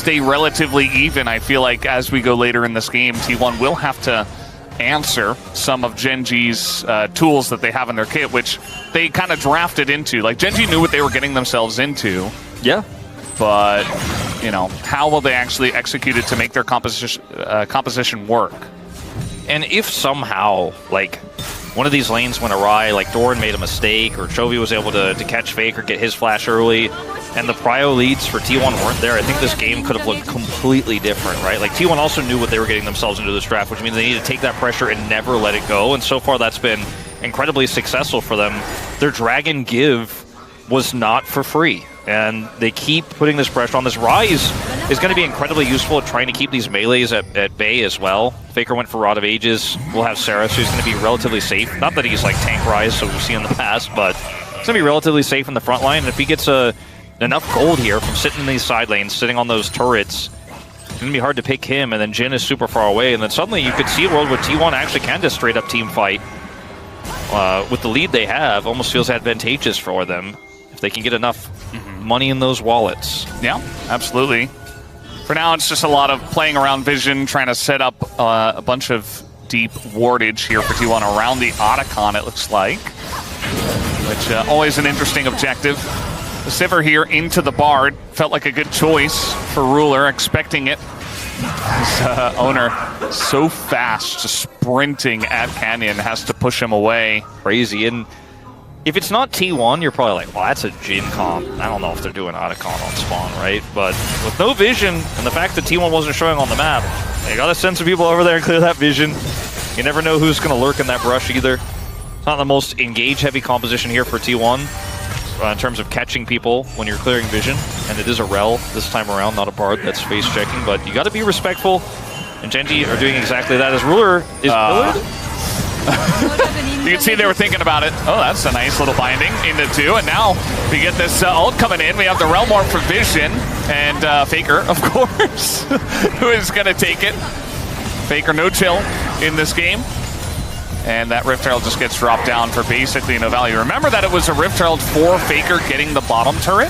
stay relatively even. I feel like as we go later in this game, T1 will have to answer some of Gen.G's tools that they have in their kit, which they kind of drafted into. Like, Gen.G knew what they were getting themselves into. Yeah. But, you know, how will they actually execute it to make their composition work? And if somehow, like, one of these lanes went awry, like Doran made a mistake, or Chovy was able to catch FAKER, get his flash early, and the prio leads for T1 weren't there, I think this game could have looked completely different, right? Like, T1 also knew what they were getting themselves into this draft, which means they need to take that pressure and never let it go, and so far that's been incredibly successful for them. Their Dragon give was not for free, and they keep putting this pressure on. This Rise is going to be incredibly useful at trying to keep these melees at bay as well. FAKER went for Rod of Ages. We'll have Sarah, who's going to be relatively safe. Not that he's like tank Rise, so we've seen in the past, but he's going to be relatively safe in the front line. And if he gets enough gold here from sitting in these side lanes, sitting on those turrets, it's going to be hard to pick him, and then Jin is super far away, and then suddenly you could see a world where T1 actually can just straight up team fight. With the lead they have, almost feels advantageous for them if they can get enough money in those wallets. Yeah, absolutely. For now, it's just a lot of playing around vision, trying to set up a bunch of deep wardage here for T1 around the Otacon, it looks like. Which, always an interesting objective. The Sivir here into the Bard. Felt like a good choice for Ruler, expecting it. His owner, so fast, just sprinting at Canyon, has to push him away. Crazy. And if it's not T1, you're probably like, well, that's a Jin comp. I don't know if they're doing Otacon on spawn, right? But with no vision, and the fact that T1 wasn't showing on the map, they gotta send some people over there and clear that vision. You never know who's gonna lurk in that brush either. It's not the most engage-heavy composition here for T1 in terms of catching people when you're clearing vision. And it is a Rel this time around, not a Bard that's face checking, but you gotta be respectful. And Gen.G are doing exactly that as Ruler is pillared. You can see they were thinking about it. Oh, that's a nice little binding into two. And now we get this ult coming in. We have the Realm Orb for Vision. And FAKER, of course, who is going to take it. FAKER no chill in this game. And that Rift Herald just gets dropped down for basically no value. Remember that it was a Rift Herald for FAKER getting the bottom turret.